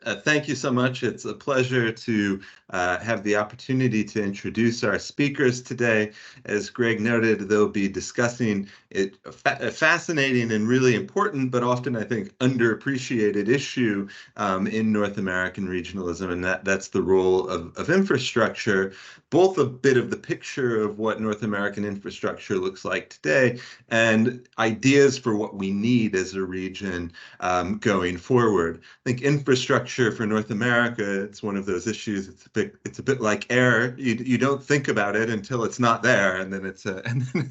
Thank you so much. It's a pleasure to have the opportunity to introduce our speakers today. As Greg noted, they'll be discussing a fascinating and really important, but often I think underappreciated issue in North American regionalism, and that's the role of infrastructure, both a bit of the picture of what North American infrastructure looks like today and ideas for what we need as a region going forward. I think infrastructure for North America, it's one of those issues. It's a bit like air. You don't think about it until it's not there, and then it's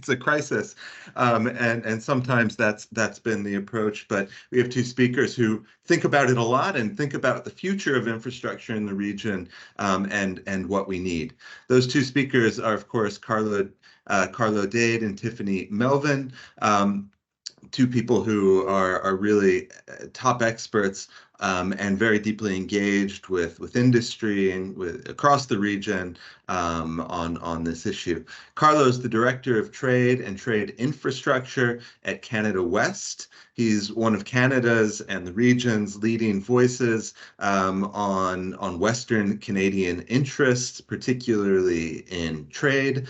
a crisis. And sometimes that's been the approach. But we have two speakers who think about it a lot and think about the future of infrastructure in the region and what we need. Those two speakers are, of course, Carlo Dade and Tiffany Melvin. Two people who are really top experts and very deeply engaged with industry and across the region on this issue. Carlo is the Director of Trade and Trade Infrastructure at Canada West. He's one of Canada's and the region's leading voices on Western Canadian interests, particularly in trade.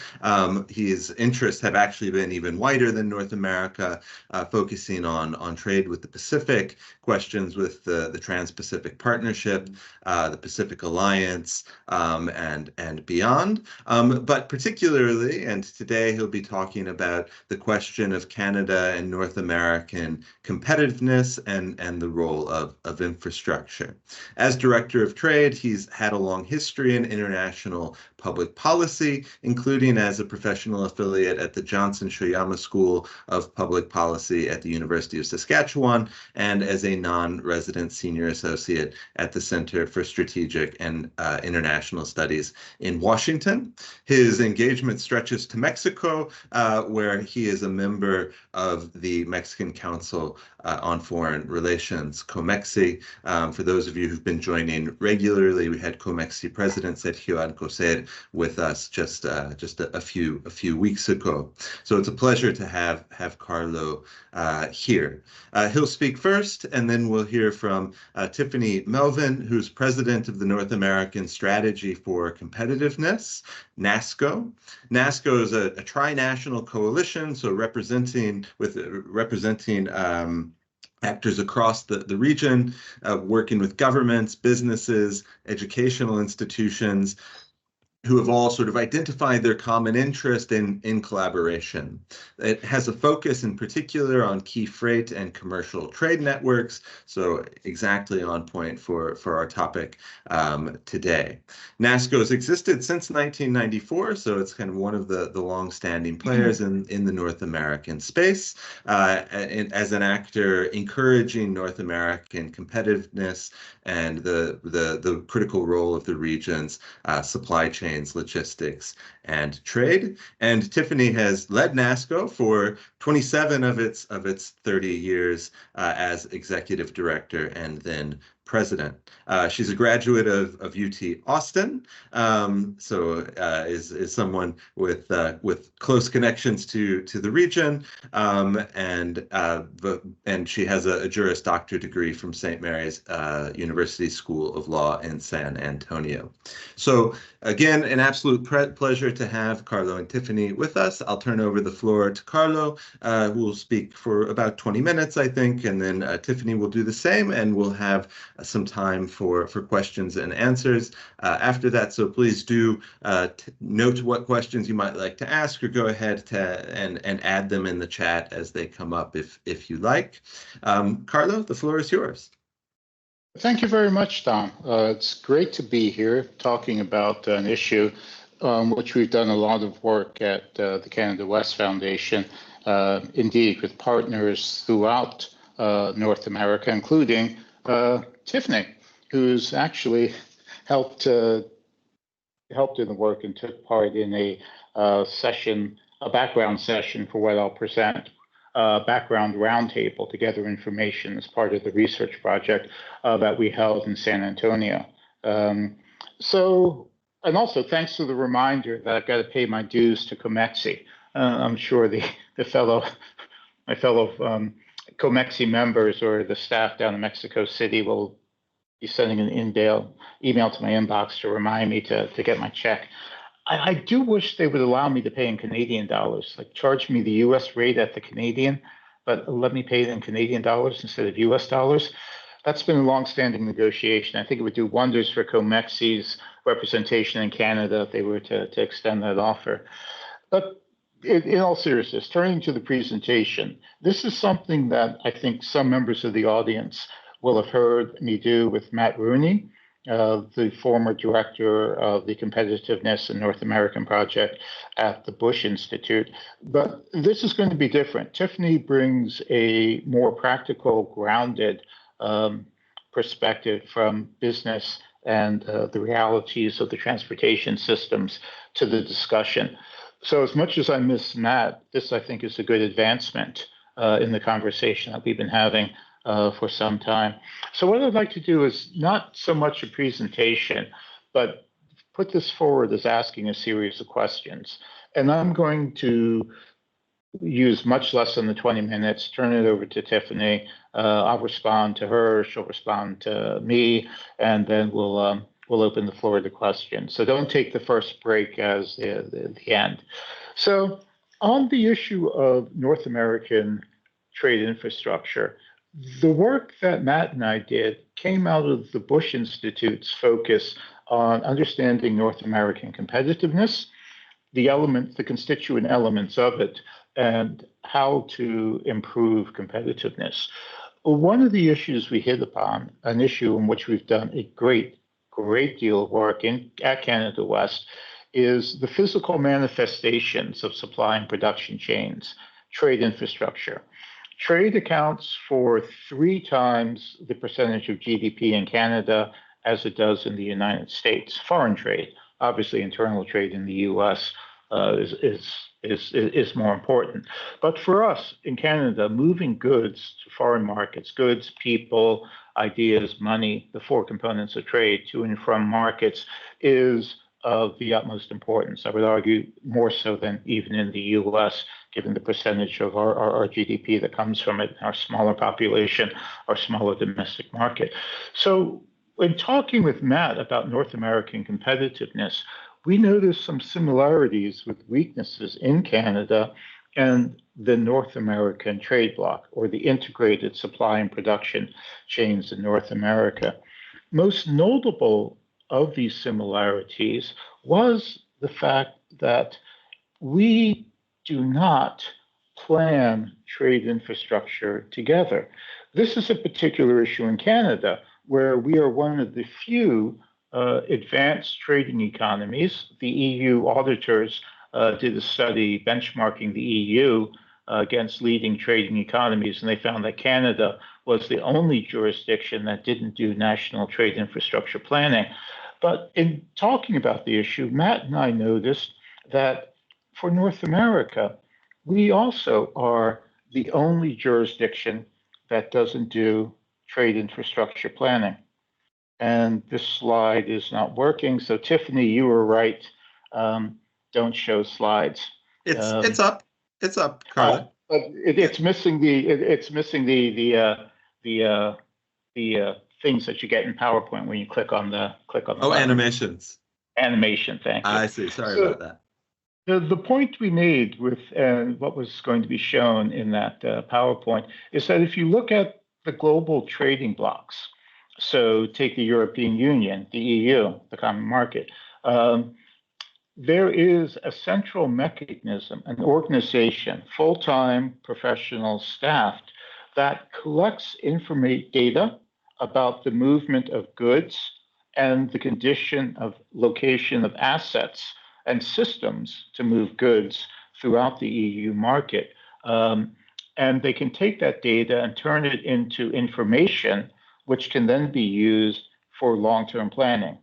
His interests have actually been even wider than North America, focusing on trade with the Pacific, questions with the Trans-Pacific Partnership, the Pacific Alliance, and beyond. But particularly, and today he'll be talking about the question of Canada and North American competitiveness and the role of infrastructure. As Director of Trade, he's had a long history in international public policy, including as a professional affiliate at the Johnson Shoyama School of Public Policy at the University of Saskatchewan, and as a non-resident senior associate at the Center for Strategic and International Studies in Washington. His engagement stretches to Mexico, where he is a member of the Mexican Council on Foreign Relations, COMEXI. For those of you who've been joining regularly, we had COMEXI President Sergio Alcocer with us just a few weeks ago. So it's a pleasure to have Carlo here. He'll speak first, and then we'll hear from Tiffany Melvin, who's president of the North American Strategy for Competitiveness, NASCO. NASCO is a tri-national coalition, so representing actors across the region, working with governments, businesses, educational institutions, who have all sort of identified their common interest in collaboration. It has a focus in particular on key freight and commercial trade networks, so exactly on point for our topic today. NASCO has existed since 1994, so it's kind of one of the long-standing players in the North American space, as an actor encouraging North American competitiveness and the critical role of the region's supply chains, logistics, and trade. And Tiffany has led NASCO for 27 of its 30 years as executive director and then president. She's a graduate of UT Austin, so is someone with close connections to the region, and she has a Juris Doctor degree from St. Mary's University School of Law in San Antonio. So again, an absolute pleasure to have Carlo and Tiffany with us. I'll turn over the floor to Carlo, who will speak for about 20 minutes, I think, and then Tiffany will do the same, and we'll have some time for questions and answers after that. So please do note what questions you might like to ask, or go ahead and add them in the chat as they come up if you like. Carlo, the floor is yours. Thank you very much, Tom. It's great to be here talking about an issue which we've done a lot of work at the Canada West Foundation, indeed with partners throughout North America, including Tiffany, who's actually helped in the work and took part in a background session for what I'll present, background roundtable to gather information as part of the research project that we held in San Antonio. And also thanks for the reminder that I've got to pay my dues to COMEXI. I'm sure my fellow COMEXI members or the staff down in Mexico City will be sending an email to my inbox to remind me to get my check. I do wish they would allow me to pay in Canadian dollars, like charge me the US rate at the Canadian, but let me pay it in Canadian dollars instead of US dollars. That's been a long-standing negotiation. I think it would do wonders for Comexi's representation in Canada if they were to extend that offer. But in all seriousness, turning to the presentation, this is something that I think some members of the audience will have heard me do with Matt Rooney, the former director of the Competitiveness in North American Project at the Bush Institute. But this is going to be different. Tiffany brings a more practical, grounded perspective from business and the realities of the transportation systems to the discussion. So as much as I miss Matt, this I think is a good advancement in the conversation that we've been having for some time. So what I'd like to do is not so much a presentation, but put this forward as asking a series of questions. And I'm going to use much less than the 20 minutes, turn it over to Tiffany. I'll respond to her, she'll respond to me, and then we'll open the floor to questions. So don't take the first break as the end. So on the issue of North American trade infrastructure, the work that Matt and I did came out of the Bush Institute's focus on understanding North American competitiveness, the constituent elements of it, and how to improve competitiveness. One of the issues we hit upon, an issue in which we've done a great deal of work at Canada West, is the physical manifestations of supply and production chains, trade infrastructure. Trade accounts for 3 times the percentage of GDP in Canada as it does in the United States. Foreign trade, obviously internal trade in the US is more important. But for us in Canada, moving goods to foreign markets, goods, people, ideas, money, the 4 components of trade to and from markets is of the utmost importance. I would argue more so than even in the US, given the percentage of our GDP that comes from it, our smaller population, our smaller domestic market. So when talking with Matt about North American competitiveness, we noticed some similarities with weaknesses in Canada and the North American trade bloc, or the integrated supply and production chains in North America. Most notable of these similarities was the fact that we do not plan trade infrastructure together. This is a particular issue in Canada, where we are one of the few advanced trading economies. The EU auditors did a study benchmarking the EU against leading trading economies, and they found that Canada was the only jurisdiction that didn't do national trade infrastructure planning. But in talking about the issue, Matt and I noticed that for North America, we also are the only jurisdiction that doesn't do trade infrastructure planning. And this slide is not working. So Tiffany, you were right. Don't show slides. It's up. It's up, Carlo. But it's missing the things that you get in PowerPoint when you click on the button. Animations. Animation. Thank you. I see. Sorry about that. The point we made with what was going to be shown in that PowerPoint is that if you look at the global trading blocks, so take the European Union, the EU, the common market, there is a central mechanism, an organization, full-time professional staffed, that collects data about the movement of goods and the condition of location of assets and systems to move goods throughout the EU market. And they can take that data and turn it into information, which can then be used for long-term planning,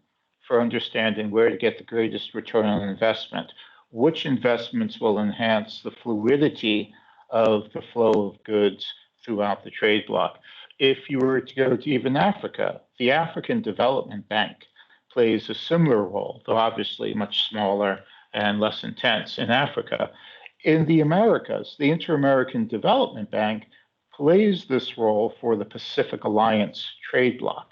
for understanding where to get the greatest return on investment, which investments will enhance the fluidity of the flow of goods throughout the trade bloc. If you were to go to even Africa, the African Development Bank plays a similar role, though obviously much smaller and less intense in Africa. In the Americas, the Inter-American Development Bank plays this role for the Pacific Alliance trade bloc.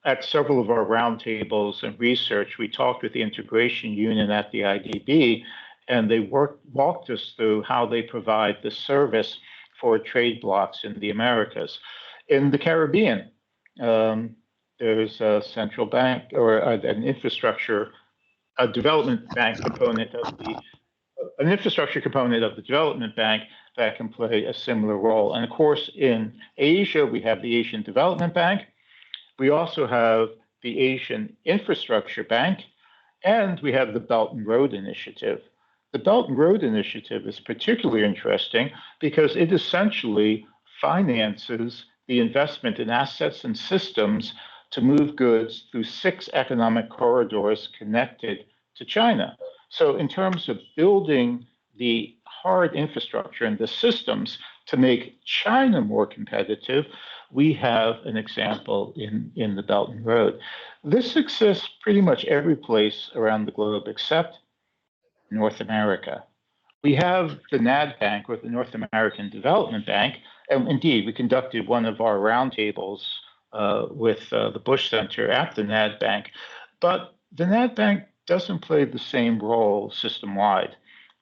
At several of our roundtables and research, we talked with the integration unit at the IDB, and they walked us through how they provide the service for trade blocks in the Americas. In the Caribbean, there's a central bank or an infrastructure, a development bank component of an infrastructure component of the development bank that can play a similar role. And of course, in Asia, we have the Asian Development Bank. We also have the Asian Infrastructure Bank, and we have the Belt and Road Initiative. The Belt and Road Initiative is particularly interesting because it essentially finances the investment in assets and systems to move goods through 6 economic corridors connected to China. So in terms of building the hard infrastructure and the systems to make China more competitive, we have an example in the Belt and Road. This exists pretty much every place around the globe except North America. We have the NAD Bank, or the North American Development Bank, and indeed, we conducted one of our roundtables with the Bush Center at the NAD Bank, but the NAD Bank doesn't play the same role system-wide.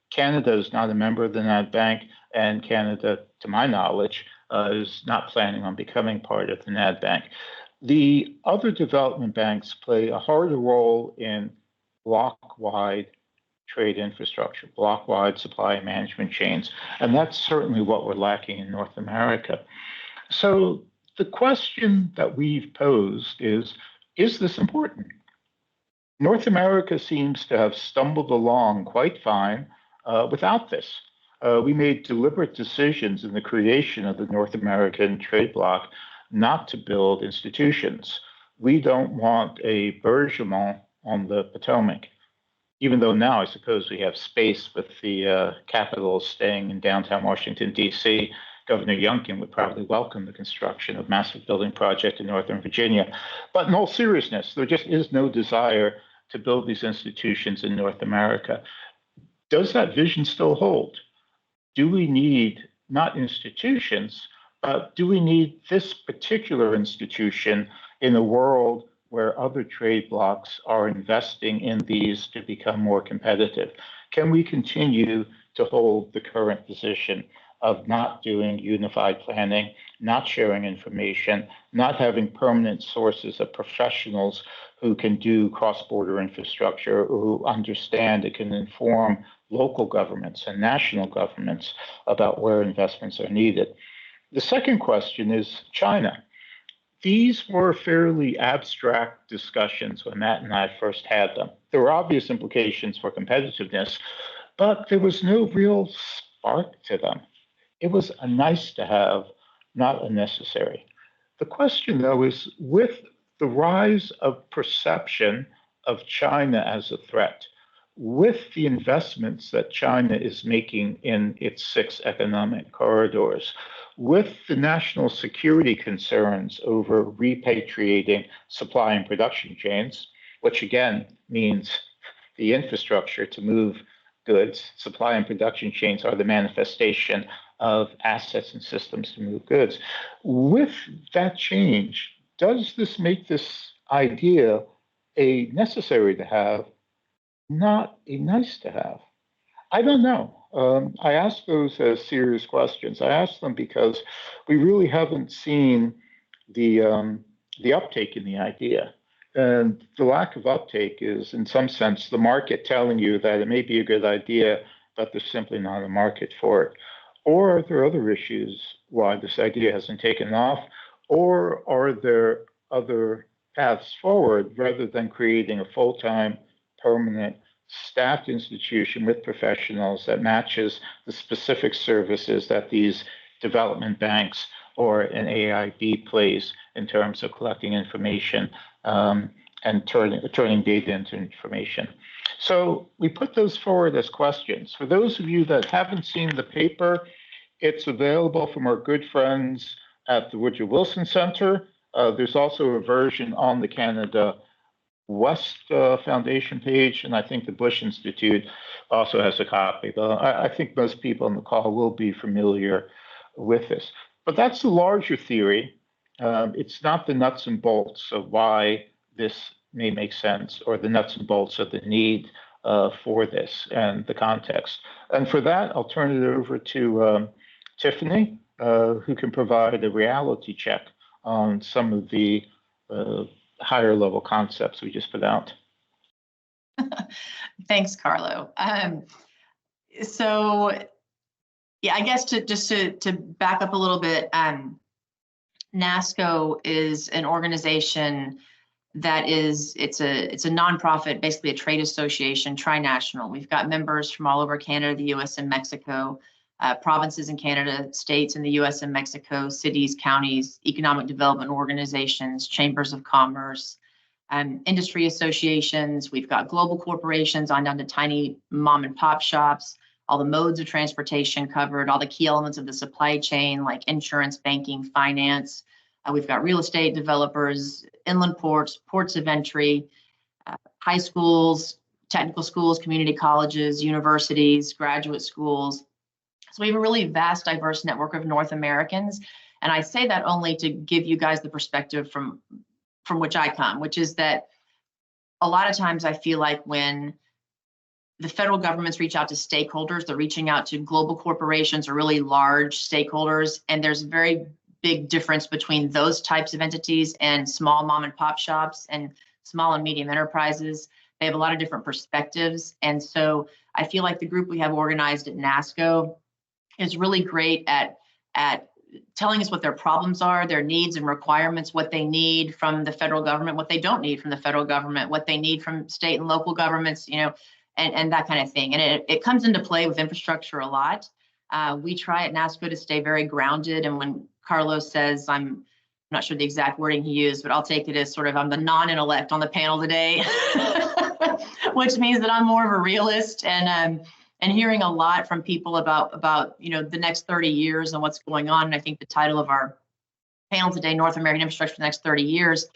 Canada is not a member of the NAD Bank, and Canada, to my knowledge, is not planning on becoming part of the NAD Bank. The other development banks play a harder role in block-wide trade infrastructure, block-wide supply management chains, and that's certainly what we're lacking in North America. So the question that we've posed is this important? North America seems to have stumbled along quite fine without this. We made deliberate decisions in the creation of the North American trade bloc not to build institutions. We don't want a Bergement on the Potomac, even though now I suppose we have space with the Capitol staying in downtown Washington, D.C. Governor Youngkin would probably welcome the construction of massive building project in Northern Virginia. But in all seriousness, there just is no desire to build these institutions in North America. Does that vision still hold? Do we need not institutions, but do we need this particular institution in a world where other trade blocs are investing in these to become more competitive? Can we continue to hold the current position of not doing unified planning, not sharing information, not having permanent sources of professionals who can do cross-border infrastructure, who understand and can inform local governments and national governments about where investments are needed? The second question is China. These were fairly abstract discussions when Matt and I first had them. There were obvious implications for competitiveness, but there was no real spark to them. It was a nice to have, not a necessary. The question, though, is with the rise of perception of China as a threat, with the investments that China is making in its 6 economic corridors, with the national security concerns over repatriating supply and production chains, which again means the infrastructure to move goods, supply and production chains are the manifestation of assets and systems to move goods. With that change, does this make this idea a necessary to have, not a nice to have? I don't know. I ask those as serious questions. I ask them because we really haven't seen the uptake in the idea. And the lack of uptake is, in some sense, the market telling you that it may be a good idea, but there's simply not a market for it. Or are there other issues why this idea hasn't taken off? Or are there other paths forward rather than creating a full-time, permanent, staffed institution with professionals that matches the specific services that these development banks or an AIB plays in terms of collecting information and turning data into information? So we put those forward as questions. For those of you that haven't seen the paper, it's available from our good friends at the Woodrow Wilson Center. There's also a version on the Canada West Foundation page, and I think the Bush Institute also has a copy. But I think most people on the call will be familiar with this. But that's the larger theory. It's not the nuts and bolts of why this may make sense, or the nuts and bolts of the need for this and the context. And for that, I'll turn it over to Tiffany, who can provide a reality check on some of the higher level concepts we just put out. Thanks, Carlo. So, yeah, I guess to back up a little bit, NASCO is an organization that it's a nonprofit, basically a trade association, tri-national. We've got members from all over Canada, the U.S. and Mexico, provinces in Canada, states in the U.S. and Mexico, cities, counties, economic development organizations, chambers of commerce, industry associations. We've got global corporations on down to tiny mom and pop shops, all the modes of transportation covered, all the key elements of the supply chain like insurance, banking, finance. We've got real estate developers, inland ports, ports of entry, high schools, technical schools, community colleges, universities, graduate schools. So we have a really vast, diverse network of North Americans. And I say that only to give you guys the perspective from which I come, which is that a lot of times I feel like when the federal governments reach out to stakeholders, they're reaching out to global corporations or really large stakeholders, and there's a very big difference between those types of entities and small mom and pop shops and small and medium enterprises. They have a lot of different perspectives. And so I feel like the group we have organized at NASCO is really great at telling us what their problems are, their needs and requirements, what they need from the federal government, what they don't need from the federal government, what they need from state and local governments, and that kind of thing. And it comes into play with infrastructure a lot. We try at NASCO to stay very grounded. And when Carlo says, I'm not sure the exact wording he used, but I'll take it as sort of I'm the non-intellect on the panel today, which means that I'm more of a realist and hearing a lot from people about the next 30 years and what's going on. And I think the title of our panel today, North American Infrastructure for the Next 30 Years,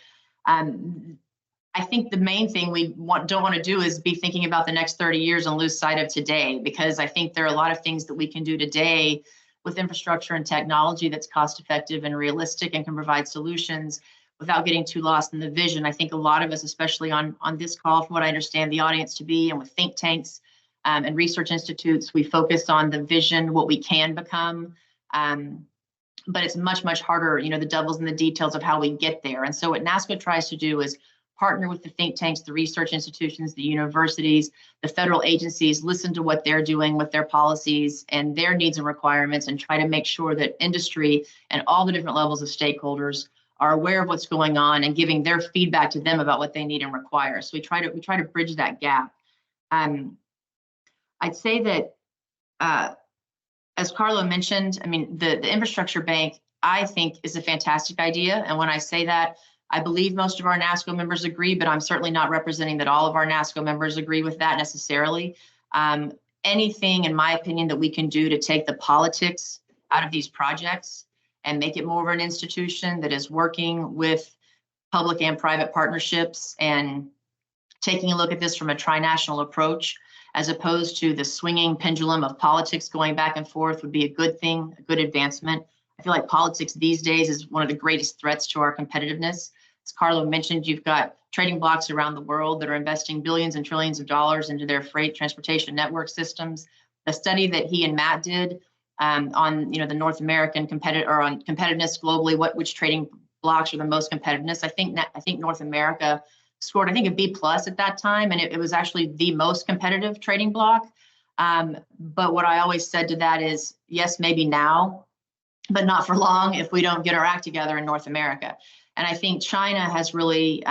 I think the main thing we don't want to do is be thinking about the next 30 years and lose sight of today, because I think there are a lot of things that we can do today with infrastructure and technology that's cost effective and realistic and can provide solutions without getting too lost in the vision. I think a lot of us, especially on this call, from what I understand the audience to be, and with think tanks and research institutes, we focus on the vision, what we can become. But it's much, much harder, the devil's in the details of how we get there. And so what NASCO tries to do is partner with the think tanks, the research institutions, the universities, the federal agencies, listen to what they're doing with their policies and their needs and requirements, and try to make sure that industry and all the different levels of stakeholders are aware of what's going on and giving their feedback to them about what they need and require. So we try to bridge that gap. I'd say that, as Carlo mentioned, the infrastructure bank, I think, is a fantastic idea. And when I say that, I believe most of our NASCO members agree, but I'm certainly not representing that all of our NASCO members agree with that necessarily. Anything, in my opinion, that we can do to take the politics out of these projects and make it more of an institution that is working with public and private partnerships and taking a look at this from a tri-national approach, as opposed to the swinging pendulum of politics going back and forth, would be a good thing, a good advancement. I feel like politics these days is one of the greatest threats to our competitiveness. As Carlo mentioned, you've got trading blocks around the world that are investing billions and trillions of dollars into their freight transportation network systems. The study that he and Matt did on the North American on competitiveness globally, which trading blocks are the most competitiveness. I think North America scored, a B+ at that time, and it was actually the most competitive trading block. But what I always said to that is, yes, maybe now, but not for long if we don't get our act together in North America. And I think China has really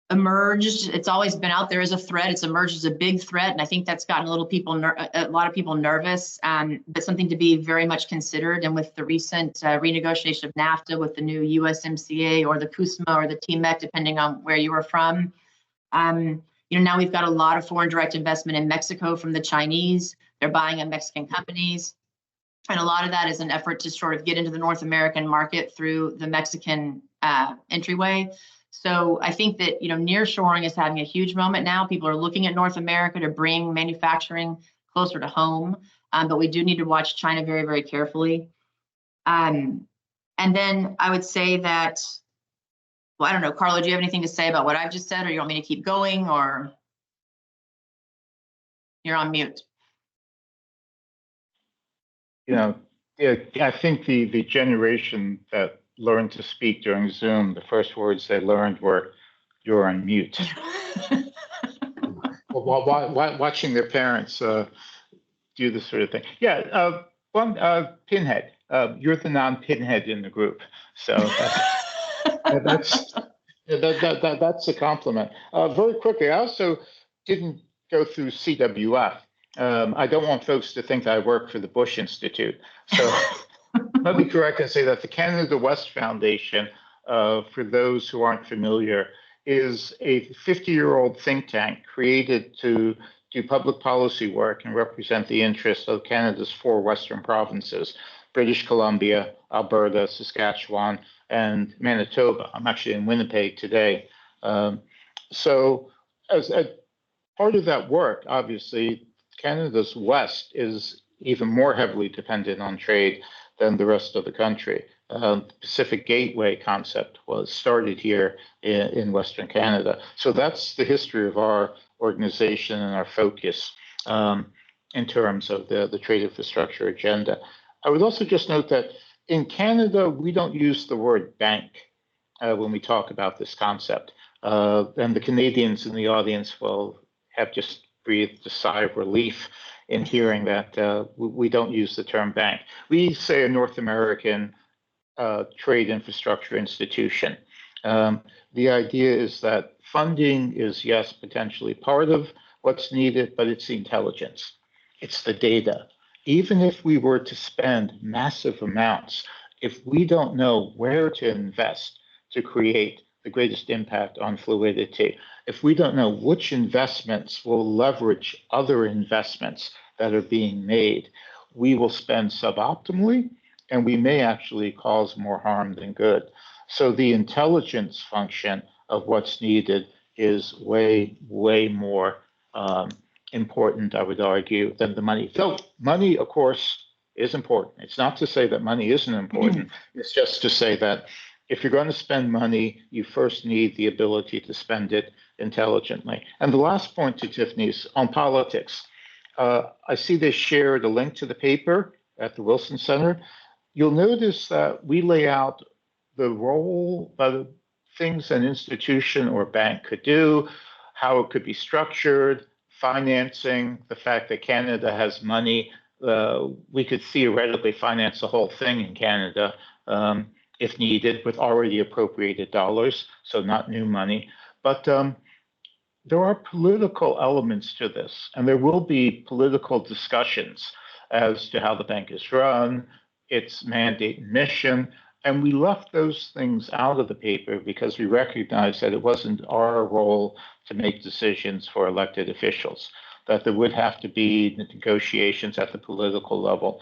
emerged. It's always been out there as a threat. It's emerged as a big threat, and I think that's gotten a lot of people nervous. But something to be very much considered. And with the recent renegotiation of NAFTA, with the new USMCA or the CUSMA or the TMEC, depending on where you are from, now we've got a lot of foreign direct investment in Mexico from the Chinese. They're buying up Mexican companies. And a lot of that is an effort to sort of get into the North American market through the Mexican entryway. So I think that, nearshoring is having a huge moment now. People are looking at North America to bring manufacturing closer to home, but we do need to watch China very, very carefully. And then I would say that, well, I don't know, Carlo, do you have anything to say about what I've just said, or you want me to keep going, or you're on mute? Yeah, I think the generation that learned to speak during Zoom, the first words they learned were, "You're on mute." While watching their parents do this sort of thing. Yeah, Pinhead. You're the non-Pinhead in the group, so that's that's a compliment. Very quickly, I also didn't go through CWF. I don't want folks to think that I work for the Bush Institute. So let me correct and say that the Canada West Foundation, for those who aren't familiar, is a 50-year-old think tank created to do public policy work and represent the interests of Canada's 4 western provinces: British Columbia, Alberta, Saskatchewan, and Manitoba. I'm actually in Winnipeg today. So as part of that work, obviously, Canada's West is even more heavily dependent on trade than the rest of the country. The Pacific Gateway concept was started here in Western Canada. So that's the history of our organization and our focus in terms of the trade infrastructure agenda. I would also just note that in Canada, we don't use the word bank when we talk about this concept. And the Canadians in the audience will have just breathed a sigh of relief in hearing that we don't use the term bank. We say a North American trade infrastructure institution. The idea is that funding is, yes, potentially part of what's needed, but it's the intelligence, it's the data. Even if we were to spend massive amounts, if we don't know where to invest to create the greatest impact on fluidity, if we don't know which investments will leverage other investments that are being made, we will spend suboptimally, and we may actually cause more harm than good. So the intelligence function of what's needed is way, way more important, I would argue, than the money. So money, of course, is important. It's not to say that money isn't important. It's just to say that if you're going to spend money, you first need the ability to spend it intelligently. And the last point to Tiffany's on politics. I see they shared a link to the paper at the Wilson Center. You'll notice that we lay out the role of things an institution or bank could do, how it could be structured, financing, the fact that Canada has money. We could theoretically finance the whole thing in Canada if needed with already appropriated dollars, so not new money. But there are political elements to this, and there will be political discussions as to how the bank is run, its mandate and mission. And we left those things out of the paper because we recognized that it wasn't our role to make decisions for elected officials, that there would have to be negotiations at the political level,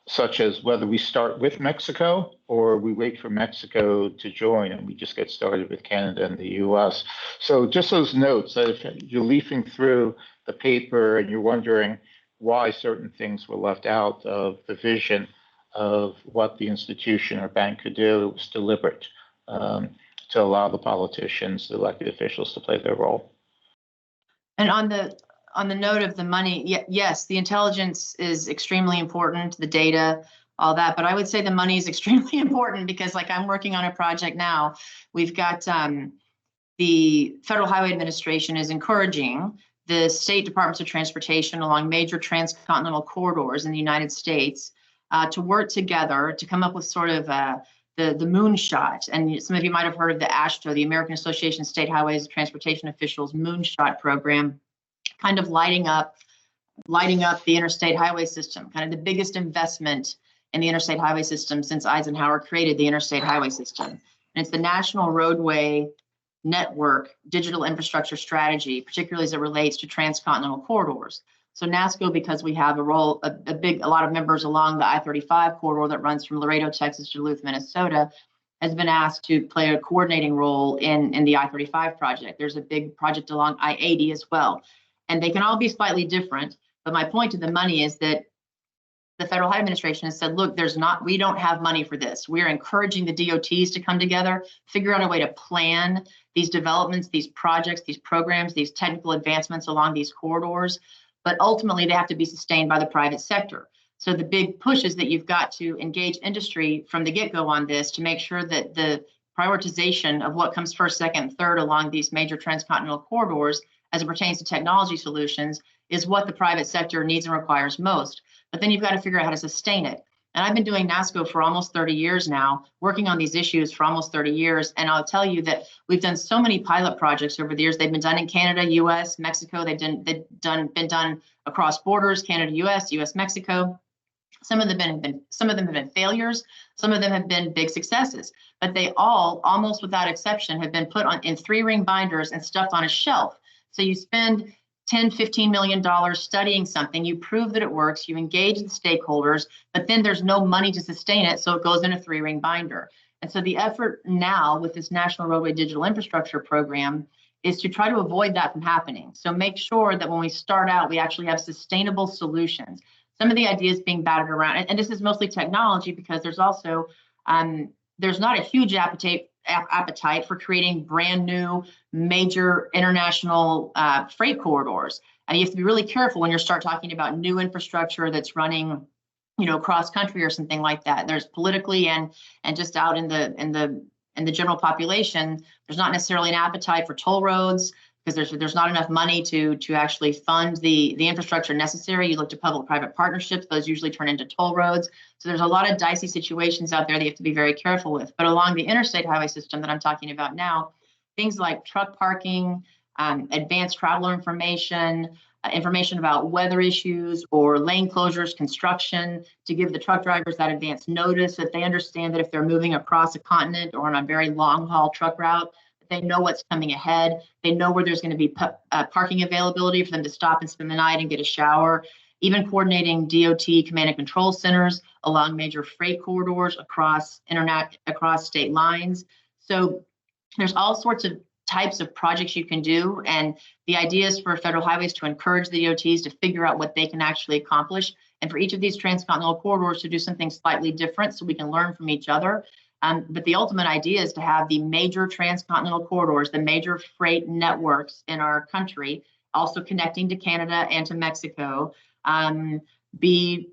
such as whether we start with Mexico or we wait for Mexico to join and we just get started with Canada and the US. So just those notes that if you're leafing through the paper and you're wondering why certain things were left out of the vision of what the institution or bank could do, it was deliberate to allow the politicians, the elected officials, to play their role. And on the note of the money, yes, the intelligence is extremely important, the data, all that. But I would say the money is extremely important because, like, I'm working on a project now. We've got the Federal Highway Administration is encouraging the state departments of transportation along major transcontinental corridors in the United States to work together to come up with sort of the moonshot. And some of you might have heard of the AASHTO, the American Association of State Highways and Transportation Officials moonshot program, kind of lighting up the interstate highway system, kind of the biggest investment in the interstate highway system since Eisenhower created the interstate highway system. And it's the National Roadway Network Digital Infrastructure Strategy, particularly as it relates to transcontinental corridors. So NASCO, because we have a lot of members along the I-35 corridor that runs from Laredo, Texas to Duluth, Minnesota, has been asked to play a coordinating role in the I-35 project. There's a big project along I-80 as well. And they can all be slightly different. But my point to the money is that the Federal Highway Administration has said, look, we don't have money for this. We're encouraging the DOTs to come together, figure out a way to plan these developments, these projects, these programs, these technical advancements along these corridors. But ultimately, they have to be sustained by the private sector. So the big push is that you've got to engage industry from the get-go on this to make sure that the prioritization of what comes first, second, third along these major transcontinental corridors as it pertains to technology solutions is what the private sector needs and requires most. But then you've got to figure out how to sustain it. And I've been doing NASCO for almost 30 years now, working on these issues for almost 30 years. And I'll tell you that we've done so many pilot projects over the years. They've been done in Canada, US, Mexico. They've been done across borders, Canada, US, Mexico. Some of them have been failures. Some of them have been big successes. But they all, almost without exception, have been put on in 3-ring binders and stuffed on a shelf. So you spend $10, $15 million studying something, you prove that it works, you engage the stakeholders, but then there's no money to sustain it, so it goes in a 3-ring binder. And so the effort now with this National Roadway Digital Infrastructure Program is to try to avoid that from happening. So make sure that when we start out, we actually have sustainable solutions. Some of the ideas being batted around, and this is mostly technology because there's also, there's not a huge appetite for creating brand new major international freight corridors. And you have to be really careful when you start talking about new infrastructure that's running, cross country or something like that. There's politically and just out in the general population, there's not necessarily an appetite for toll roads because there's not enough money to actually fund the infrastructure necessary. You look to public-private partnerships; those usually turn into toll roads. So there's a lot of dicey situations out there that you have to be very careful with. But along the interstate highway system that I'm talking about now, things like truck parking, advanced traveler information, information about weather issues or lane closures, construction, to give the truck drivers that advance notice that they understand that if they're moving across a continent or on a very long haul truck route, they know what's coming ahead. They know where there's going to be parking availability for them to stop and spend the night and get a shower. Even coordinating DOT command and control centers along major freight corridors across state lines. So there's all sorts of types of projects you can do. And the idea is for federal highways to encourage the DOTs to figure out what they can actually accomplish. And for each of these transcontinental corridors to do something slightly different so we can learn from each other. But the ultimate idea is to have the major transcontinental corridors, the major freight networks in our country, also connecting to Canada and to Mexico, be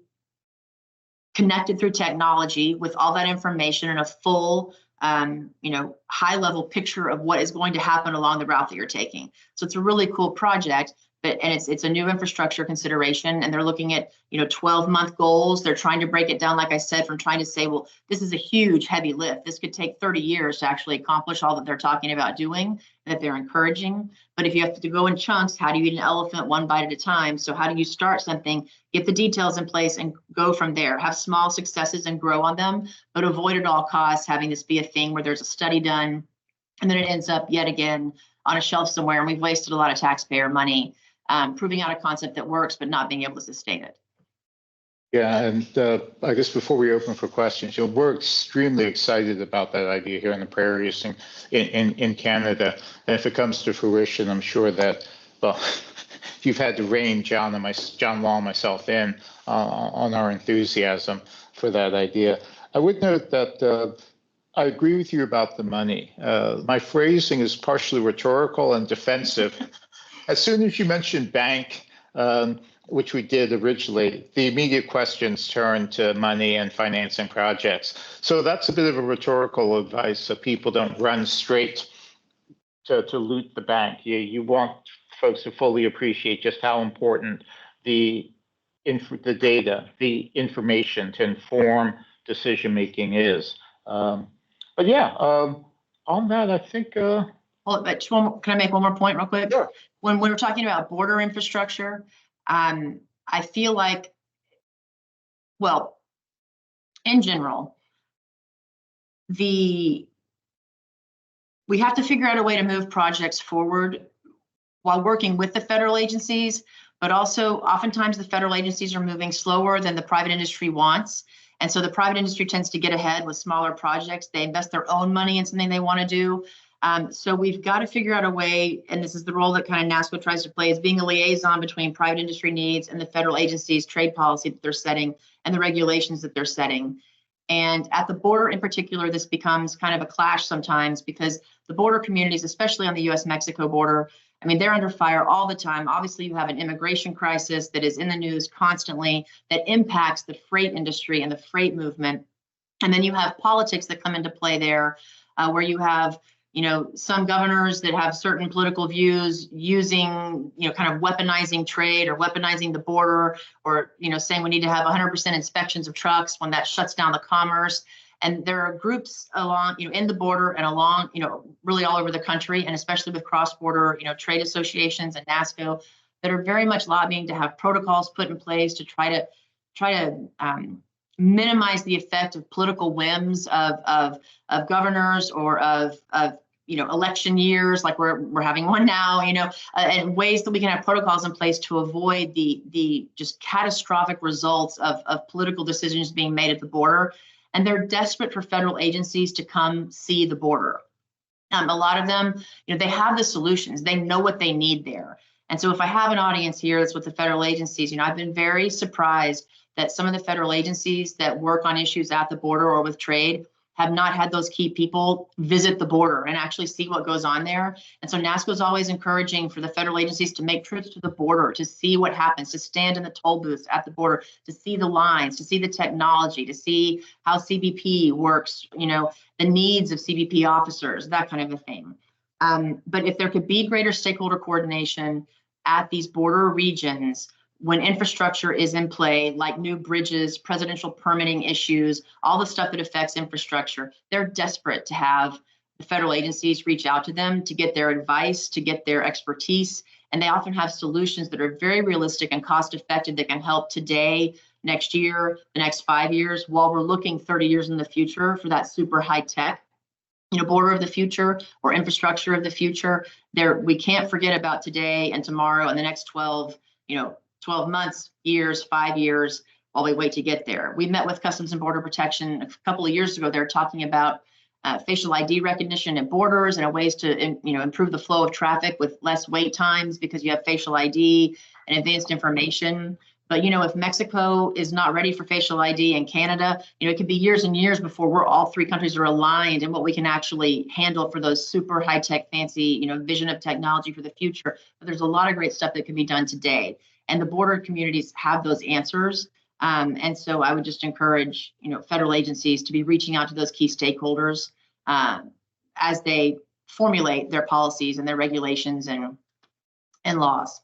connected through technology with all that information and a full, high-level picture of what is going to happen along the route that you're taking. So it's a really cool project. And it's a new infrastructure consideration, and they're looking at 12-month goals. They're trying to break it down, like I said, from trying to say, well, this is a huge heavy lift. This could take 30 years to actually accomplish all that they're talking about doing, that they're encouraging. But if you have to go in chunks, how do you eat an elephant one bite at a time? So how do you start something, get the details in place, and go from there? Have small successes and grow on them, but avoid at all costs having this be a thing where there's a study done, and then it ends up yet again on a shelf somewhere, and we've wasted a lot of taxpayer money. Proving out a concept that works, but not being able to sustain it. Yeah, and I guess before we open for questions, we're extremely excited about that idea here in the prairies in Canada. And if it comes to fruition, I'm sure that, well, you've had to rein John Law and myself in on our enthusiasm for that idea. I would note that I agree with you about the money. My phrasing is partially rhetorical and defensive. As soon as you mentioned bank, which we did originally, the immediate questions turn to money and financing projects. So that's a bit of a rhetorical advice so people don't run straight to loot the bank. You want folks to fully appreciate just how important the data, the information to inform decision-making is. But yeah, on that, I think... Well, but can I make one more point real quick? Sure. When we were talking about border infrastructure, I feel like, well, in general, we have to figure out a way to move projects forward while working with the federal agencies, but also oftentimes the federal agencies are moving slower than the private industry wants. And so the private industry tends to get ahead with smaller projects. They invest their own money in something they want to do. So we've got to figure out a way, and this is the role that kind of NASCO tries to play, is being a liaison between private industry needs and the federal agencies' trade policy that they're setting and the regulations that they're setting. And at the border in particular, this becomes kind of a clash sometimes because the border communities, especially on the US-Mexico border, I mean, they're under fire all the time. Obviously, you have an immigration crisis that is in the news constantly that impacts the freight industry and the freight movement. And then you have politics that come into play there, where you have some governors that have certain political views using, kind of weaponizing trade or weaponizing the border, or, saying we need to have 100% inspections of trucks when that shuts down the commerce. And there are groups along, in the border and along, really all over the country, and especially with cross-border, trade associations and NASCO that are very much lobbying to have protocols put in place to try to minimize the effect of political whims of governors or of election years, like we're having one now, and ways that we can have protocols in place to avoid the just catastrophic results of political decisions being made at the border. And they're desperate for federal agencies to come see the border. A lot of them, they have the solutions. They know what they need there. And so if I have an audience here that's with the federal agencies, I've been very surprised that some of the federal agencies that work on issues at the border or with trade have not had those key people visit the border and actually see what goes on there. And so NASCO is always encouraging for the federal agencies to make trips to the border, to see what happens, to stand in the toll booths at the border, to see the lines, to see the technology, to see how CBP works, the needs of CBP officers, that kind of a thing. But if there could be greater stakeholder coordination at these border regions, when infrastructure is in play, like new bridges, presidential permitting issues, all the stuff that affects infrastructure, they're desperate to have the federal agencies reach out to them to get their advice, to get their expertise. And they often have solutions that are very realistic and cost effective that can help today, next year, the next 5 years, while we're looking 30 years in the future for that super high tech, border of the future or infrastructure of the future. We can't forget about today and tomorrow and the next 12 months, years, 5 years, while we wait to get there. We met with Customs and Border Protection a couple of years ago. They're talking about facial ID recognition at borders and ways to improve the flow of traffic with less wait times because you have facial ID and advanced information. But if Mexico is not ready for facial ID and Canada, it could be years and years before all three countries are aligned in what we can actually handle for those super high tech, fancy, vision of technology for the future. But there's a lot of great stuff that can be done today. And the border communities have those answers. And so I would just encourage, federal agencies to be reaching out to those key stakeholders as they formulate their policies and their regulations and laws.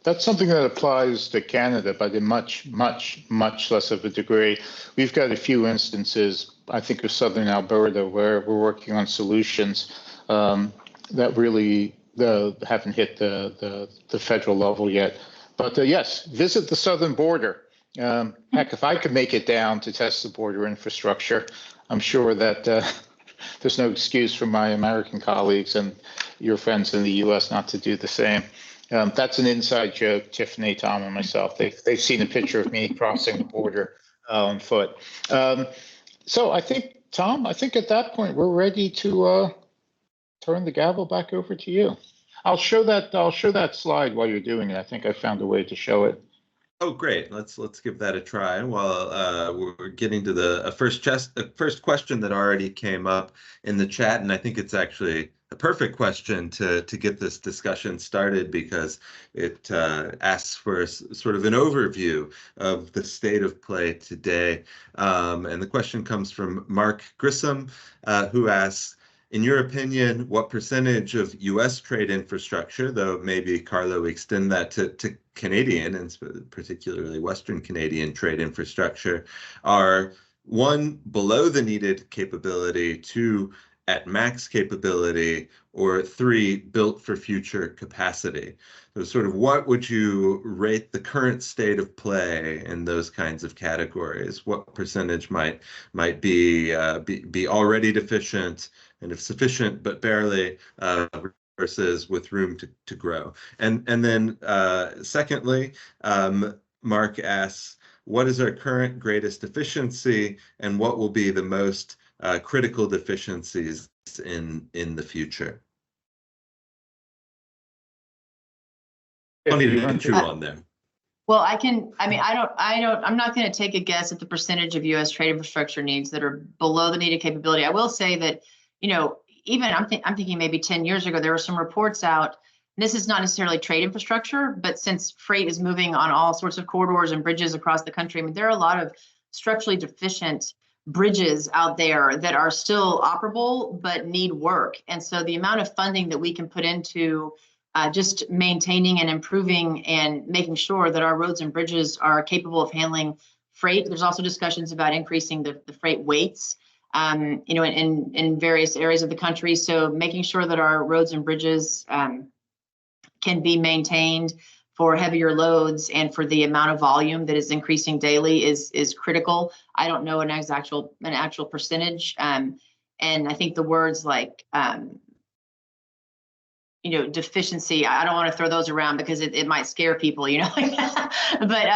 That's something that applies to Canada, but in much, much, much less of a degree. We've got a few instances, I think, of southern Alberta, where we're working on solutions that really haven't hit the federal level yet. But yes, visit the southern border. Heck, if I could make it down to test the border infrastructure, I'm sure that there's no excuse for my American colleagues and your friends in the U.S. not to do the same. That's an inside joke, Tiffany, Tom, and myself. They've seen a picture of me crossing the border on foot. So I think, Tom, at that point we're ready to turn the gavel back over to you. I'll show that slide while you're doing it. I think I found a way to show it. Oh, great. Let's give that a try. While we're getting to the first question that already came up in the chat, and I think it's actually a perfect question to get this discussion started because it asks for sort of an overview of the state of play today. And the question comes from Mark Grissom, who asks, in your opinion, what percentage of U.S. trade infrastructure, though maybe, Carlo, we extend that to Canadian and particularly Western Canadian trade infrastructure, are 1, below the needed capability, 2, at max capability, or 3, built for future capacity? So sort of what would you rate the current state of play in those kinds of categories? What percentage might be already deficient, and if sufficient but barely, versus with room to grow? And then secondly, Mark asks, what is our current greatest deficiency, and what will be the most critical deficiencies in the future? Funny to chew on there. Well, I'm not going to take a guess at the percentage of U.S. trade infrastructure needs that are below the needed capability. I will say that, even I'm thinking maybe 10 years ago, there were some reports out. This is not necessarily trade infrastructure, but since freight is moving on all sorts of corridors and bridges across the country, I mean, there are a lot of structurally deficient bridges out there that are still operable but need work. And so the amount of funding that we can put into just maintaining and improving and making sure that our roads and bridges are capable of handling freight. There's also discussions about increasing the freight weights, in various areas of the country. So making sure that our roads and bridges can be maintained for heavier loads and for the amount of volume that is increasing daily is critical. I don't know an actual percentage, and I think the words like deficiency, I don't want to throw those around because it might scare people, but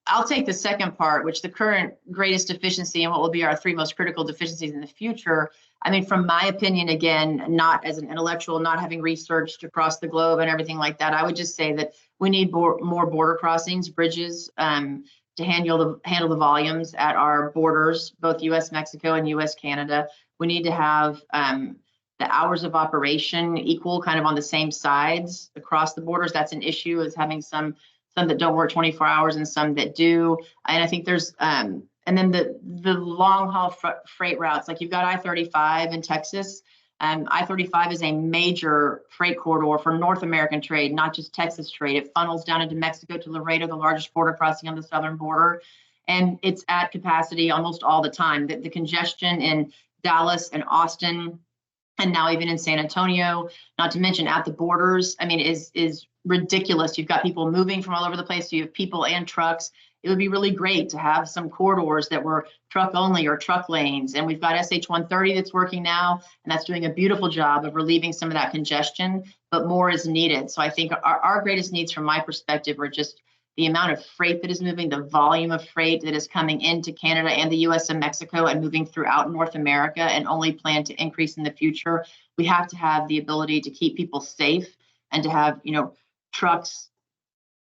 I'll take the second part, which the current greatest deficiency and what will be our three most critical deficiencies in the future. I mean, from my opinion, again, not as an intellectual, not having researched across the globe and everything like that, I would just say that we need more border crossings, bridges, to handle the volumes at our borders, both U.S. Mexico and U.S. Canada. We need to have the hours of operation equal, kind of on the same sides across the borders. That's an issue, is having some that don't work 24 hours and some that do. And I think there's and then the long haul freight routes, like you've got I-35 in Texas. I-35 is a major freight corridor for North American trade, not just Texas trade. It funnels down into Mexico to Laredo, the largest border crossing on the southern border, and it's at capacity almost all the time. The congestion in Dallas and Austin, and now even in San Antonio, not to mention at the borders, I mean, is ridiculous. You've got people moving from all over the place. So you have people and trucks. It would be really great to have some corridors that were truck only or truck lanes. And we've got SH-130 that's working now, and that's doing a beautiful job of relieving some of that congestion, but more is needed. So I think our greatest needs from my perspective are just the amount of freight that is moving, the volume of freight that is coming into Canada and the US and Mexico and moving throughout North America, and only plan to increase in the future. We have to have the ability to keep people safe and to have, trucks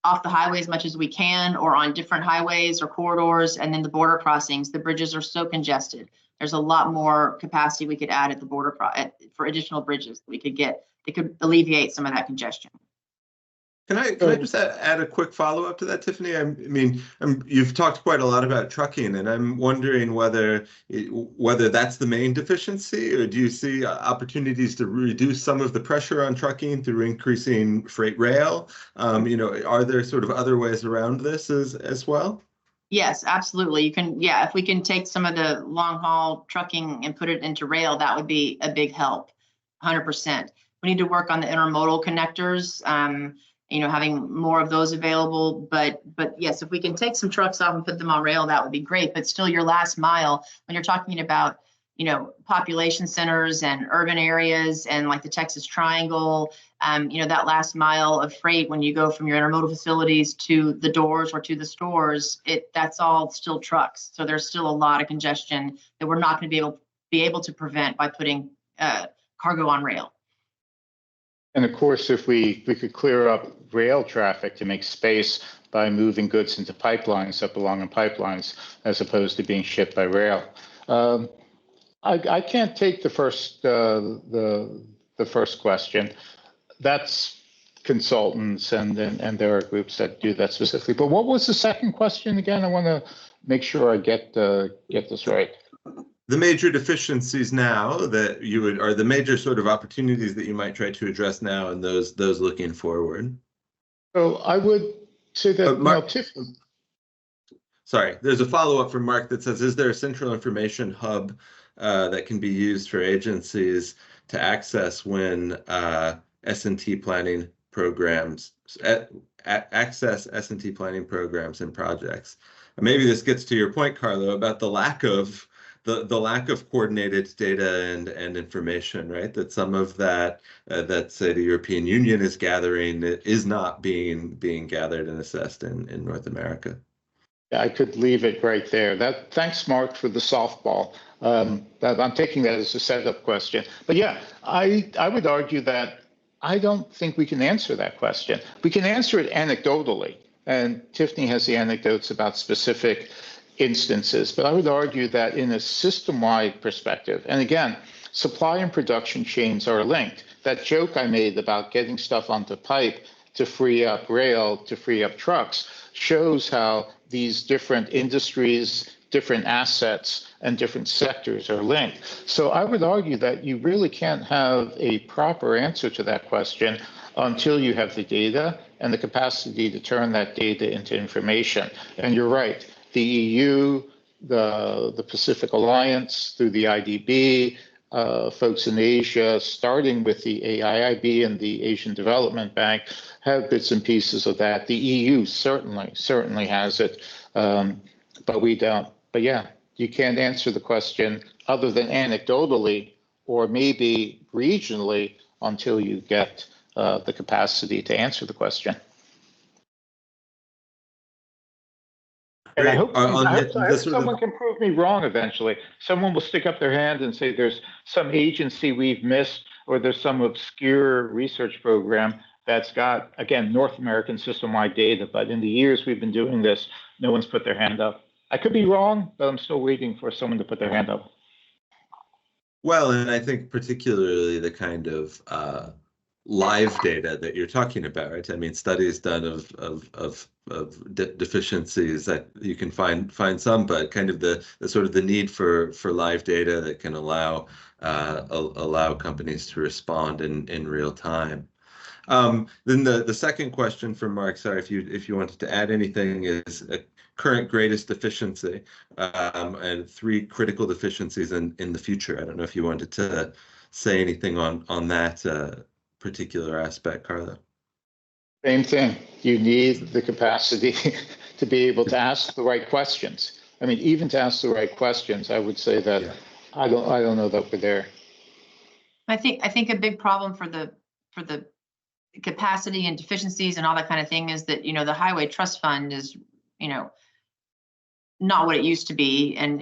off the highway as much as we can, or on different highways or corridors. And then the border crossings, the bridges are so congested. There's a lot more capacity we could add at the border for additional bridges that we could get that could alleviate some of that congestion. Can I just add a quick follow-up to that, Tiffany? I mean, you've talked quite a lot about trucking, and I'm wondering whether that's the main deficiency, or do you see opportunities to reduce some of the pressure on trucking through increasing freight rail? Are there sort of other ways around this as well? Yes, absolutely. You can, if we can take some of the long haul trucking and put it into rail, that would be a big help, 100%. We need to work on the intermodal connectors. Having more of those available, but yes, if we can take some trucks off and put them on rail, that would be great. But still, your last mile, when you're talking about, population centers and urban areas and like the Texas Triangle, that last mile of freight, when you go from your intermodal facilities to the doors or to the stores, that's all still trucks. So there's still a lot of congestion that we're not going to be able to prevent by putting cargo on rail. And of course, if we could clear up rail traffic to make space by moving goods into pipelines up along in pipelines, as opposed to being shipped by rail. I can't take the first question. That's consultants, and there are groups that do that specifically. But what was the second question again? I want to make sure I get this right. The major deficiencies now that you would, or the major sort of opportunities that you might try to address now, and those looking forward. So I would say that Sorry, there's a follow-up from Mark that says, is there a central information hub that can be used for agencies to access when S&T planning programs, access S&T planning programs and projects? And maybe this gets to your point, Carlo, about the lack of the lack of coordinated data and information, right? That some of that that say the European Union is gathering is not being gathered and assessed in North America. I could leave it right there. Thanks, Mark, for the softball. I'm taking that as a setup question. But yeah, I would argue that I don't think we can answer that question. We can answer it anecdotally, and Tiffany has the anecdotes about specific instances. But I would argue that in a system-wide perspective, and again, supply and production chains are linked. That joke I made about getting stuff onto pipe to free up rail, to free up trucks, shows how these different industries, different assets, and different sectors are linked. So I would argue that you really can't have a proper answer to that question until you have the data and the capacity to turn that data into information. And you're right, the EU, the Pacific Alliance, through the IDB, folks in Asia, starting with the AIIB and the Asian Development Bank, have bits and pieces of that. The EU certainly has it, but we don't. But yeah, you can't answer the question other than anecdotally or maybe regionally until you get the capacity to answer the question. And I hope someone can prove me wrong eventually. Someone will stick up their hand and say there's some agency we've missed, or there's some obscure research program that's got, again, North American system-wide data. But in the years we've been doing this, no one's put their hand up. I could be wrong, but I'm still waiting for someone to put their hand up. Well, and I think particularly the kind of live data that you're talking about, right? I mean, studies done of deficiencies that you can find some, but kind of the sort of the need for live data that can allow companies to respond in real time. Then the second question from Mark, sorry if you wanted to add anything, is a current greatest deficiency and 3 critical deficiencies in the future. I don't know if you wanted to say anything on that particular aspect, Carlo. Same thing. You need the capacity to be able to ask the right questions. I mean, even to ask the right questions, I would say that I don't know that we're there. I think a big problem for the capacity and deficiencies and all that kind of thing is that, the Highway Trust Fund is, not what it used to be. And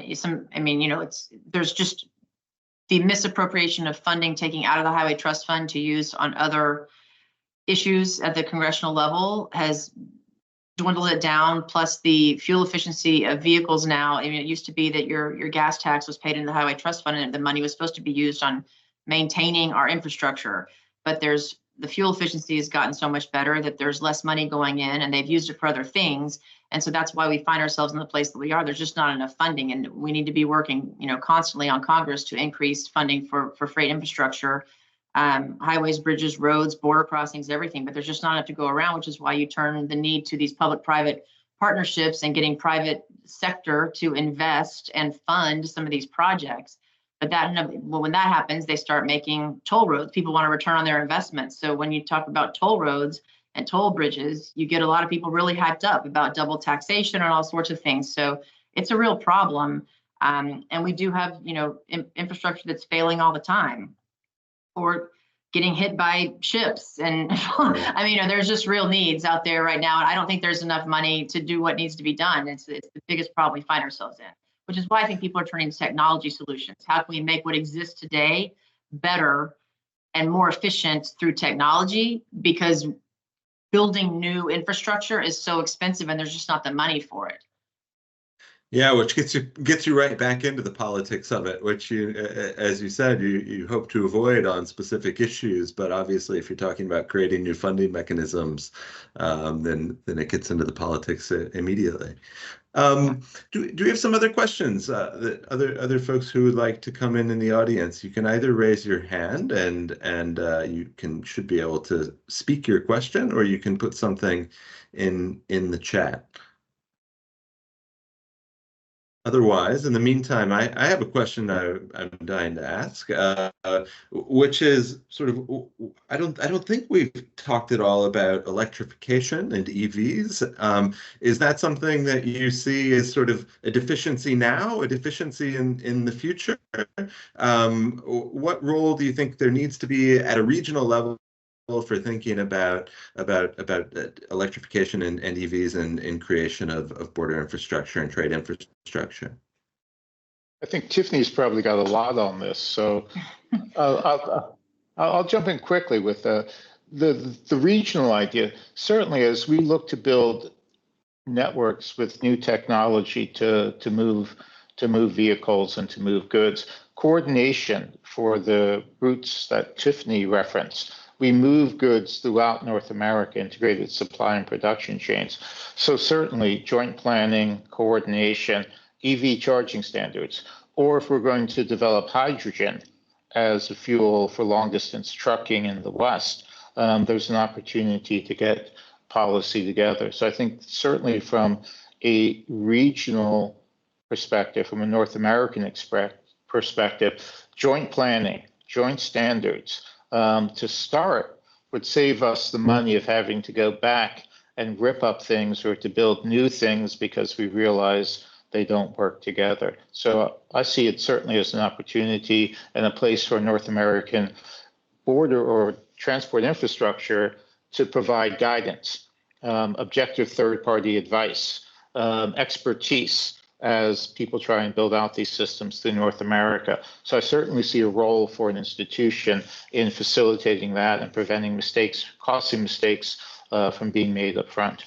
there's just the misappropriation of funding taking out of the Highway Trust Fund to use on other issues at the congressional level has dwindled it down. Plus the fuel efficiency of vehicles now. I mean, it used to be that your gas tax was paid in the Highway Trust Fund and the money was supposed to be used on maintaining our infrastructure. But the fuel efficiency has gotten so much better that there's less money going in and they've used it for other things. And so that's why we find ourselves in the place that we are. There's just not enough funding, and we need to be working, constantly on Congress to increase funding for freight infrastructure, highways, bridges, roads, border crossings, everything. But there's just not enough to go around, which is why you turn the need to these public-private partnerships and getting private sector to invest and fund some of these projects. But when that happens, they start making toll roads. People want to return on their investments. So when you talk about toll roads and toll bridges, you get a lot of people really hyped up about double taxation and all sorts of things. So it's a real problem. And we do have, infrastructure that's failing all the time or getting hit by ships. And there's just real needs out there right now. And I don't think there's enough money to do what needs to be done. It's the biggest problem we find ourselves in, which is why I think people are turning to technology solutions. How can we make what exists today better and more efficient through technology? Because building new infrastructure is so expensive and there's just not the money for it. Yeah, which gets you right back into the politics of it, which you, as you said, you hope to avoid on specific issues. But obviously, if you're talking about creating new funding mechanisms, then it gets into the politics immediately. Do we have some other questions? That other folks who would like to come in the audience? You can either raise your hand and you should be able to speak your question, or you can put something in the chat. Otherwise, in the meantime, I have a question I'm dying to ask, which is sort of I don't think we've talked at all about electrification and EVs. Is that something that you see as sort of a deficiency now, a deficiency in the future? What role do you think there needs to be at a regional level for thinking about electrification and EVs and creation of border infrastructure and trade infrastructure? I think Tiffany's probably got a lot on this, so I'll jump in quickly with the regional idea. Certainly, as we look to build networks with new technology to move vehicles and to move goods, coordination for the routes that Tiffany referenced. We move goods throughout North America, integrated supply and production chains. So certainly joint planning, coordination, EV charging standards, or if we're going to develop hydrogen as a fuel for long distance trucking in the West, there's an opportunity to get policy together. So I think certainly from a regional perspective, from a North American perspective, joint planning, joint standards to start would save us the money of having to go back and rip up things or to build new things because we realize they don't work together. So I see it certainly as an opportunity and a place for North American border or transport infrastructure to provide guidance, objective third-party advice, expertise as people try and build out these systems through North America. So I certainly see a role for an institution in facilitating that and preventing mistakes, costly mistakes from being made up front.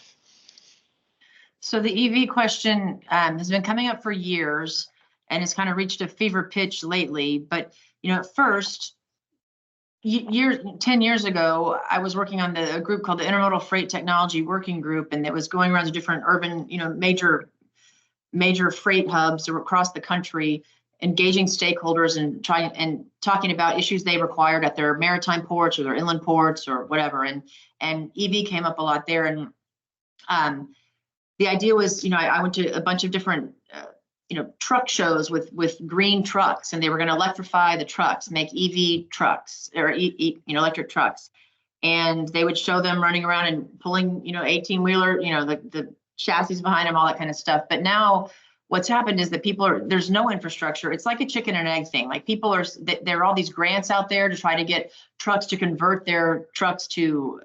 So the EV question has been coming up for years and has kind of reached a fever pitch lately. But, at first, 10 years ago, I was working on a group called the Intermodal Freight Technology Working Group, and it was going around to different urban, major freight hubs across the country, engaging stakeholders and talking about issues they required at their maritime ports or their inland ports or whatever. And EV came up a lot there. And the idea was, I went to a bunch of different, truck shows with green trucks, and they were going to electrify the trucks, make EV trucks or electric trucks, and they would show them running around and pulling, 18-wheeler, the chassis behind them, all that kind of stuff. But now what's happened is that there's no infrastructure. It's like a chicken and egg thing. Like there are all these grants out there to try to get trucks to convert their trucks to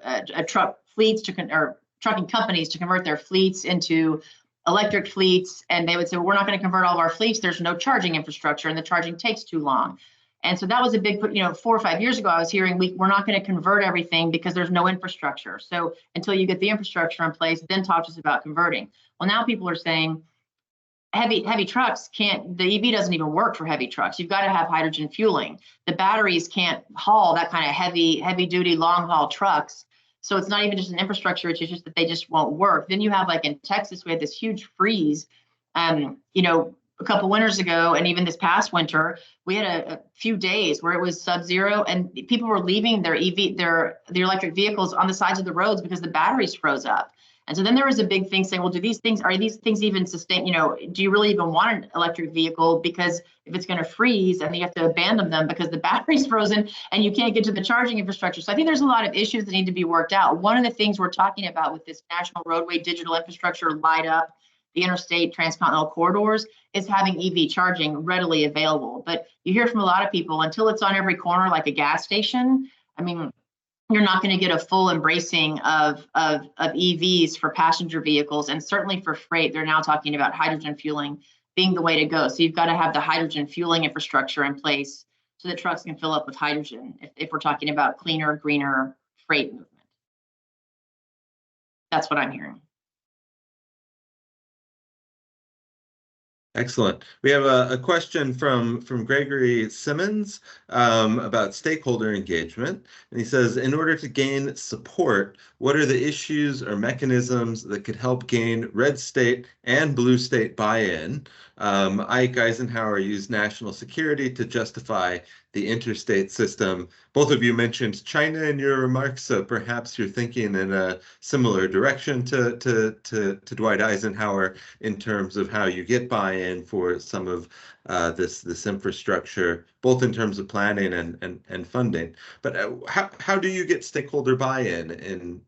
truck fleets or trucking companies to convert their fleets into electric fleets. And they would say, well, we're not going to convert all of our fleets. There's no charging infrastructure and the charging takes too long. And so that was a big, 4 or 5 years ago, I was hearing we're not going to convert everything because there's no infrastructure. So until you get the infrastructure in place, then talk to us about converting. Well, now people are saying heavy trucks can't, the EV doesn't even work for heavy trucks. You've got to have hydrogen fueling. The batteries can't haul that kind of heavy duty, long haul trucks. So it's not even just an infrastructure, it's just that they just won't work. Then you have, like in Texas, we had this huge freeze, a couple winters ago, and even this past winter, we had a few days where it was sub-zero, and people were leaving their electric vehicles on the sides of the roads because the batteries froze up. And so then there was a big thing saying, well, are these things even sustain, do you really even want an electric vehicle? Because if it's going to freeze and you have to abandon them because the battery's frozen and you can't get to the charging infrastructure. So I think there's a lot of issues that need to be worked out. One of the things we're talking about with this National Roadway Digital Infrastructure light up the interstate transcontinental corridors is having EV charging readily available. But you hear from a lot of people, until it's on every corner like a gas station, I mean, you're not going to get a full embracing of EVs for passenger vehicles, and certainly for freight. They're now talking about hydrogen fueling being the way to go. So you've got to have the hydrogen fueling infrastructure in place so that trucks can fill up with hydrogen if we're talking about cleaner, greener freight movement. That's what I'm hearing. Excellent. We have a question from Gregory Simmons about stakeholder engagement. And he says, in order to gain support what are the issues or mechanisms that could help gain red state and blue state buy-in? Ike Eisenhower used national security to justify the interstate system. Both of you mentioned China in your remarks, so perhaps you're thinking in a similar direction to Dwight Eisenhower in terms of how you get buy-in for some of this infrastructure, both in terms of planning and funding. But how do you get stakeholder buy-in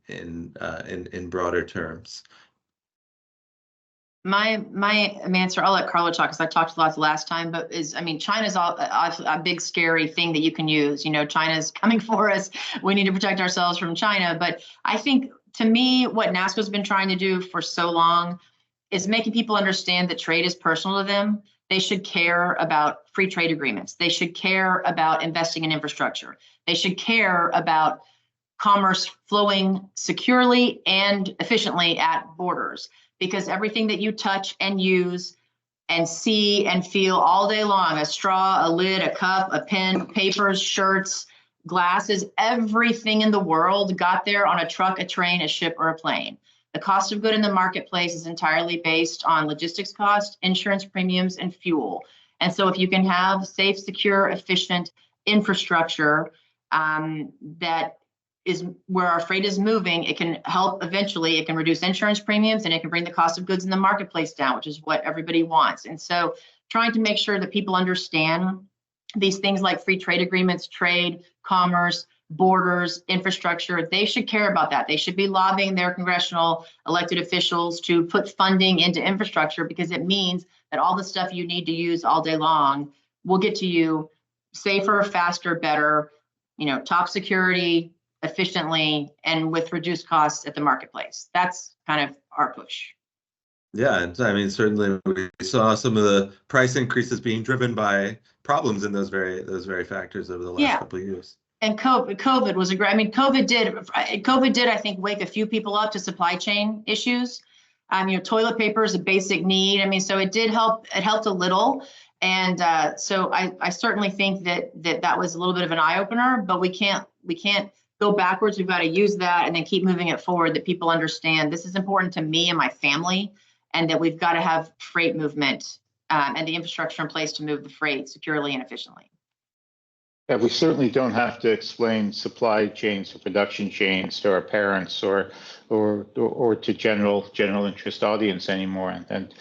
in broader terms? My answer, I'll let Carlo talk because I talked a lot the last time, but China's a big scary thing that you can use. China's coming for us. We need to protect ourselves from China. But I think, to me, what NASCO's been trying to do for so long is making people understand that trade is personal to them. They should care about free trade agreements. They should care about investing in infrastructure. They should care about commerce flowing securely and efficiently at borders, because everything that you touch and use and see and feel all day long, a straw, a lid, a cup, a pen, papers, shirts, glasses, everything in the world got there on a truck, a train, a ship, or a plane. The cost of good in the marketplace is entirely based on logistics cost, insurance premiums, and fuel. And so if you can have safe, secure, efficient infrastructure that is where our freight is moving, it can help eventually, it can reduce insurance premiums and it can bring the cost of goods in the marketplace down, which is what everybody wants. And so trying to make sure that people understand these things like free trade agreements, trade, commerce, borders, infrastructure, they should care about that. They should be lobbying their congressional elected officials to put funding into infrastructure, because it means that all the stuff you need to use all day long will get to you safer, faster, better, top security, efficiently, and with reduced costs at the marketplace. That's kind of our push. Yeah, and certainly we saw some of the price increases being driven by problems in those very factors over the last couple of years. And COVID was a great. COVID did, I think, wake a few people up to supply chain issues. Toilet paper is a basic need. So it did help. It helped a little. And so I certainly think that was a little bit of an eye opener. But we can't go backwards. We've got to use that and then keep moving it forward, that people understand this is important to me and my family, and that we've got to have freight movement and the infrastructure in place to move the freight securely and efficiently. Yeah, we certainly don't have to explain supply chains or production chains to our parents or to general interest audience anymore. And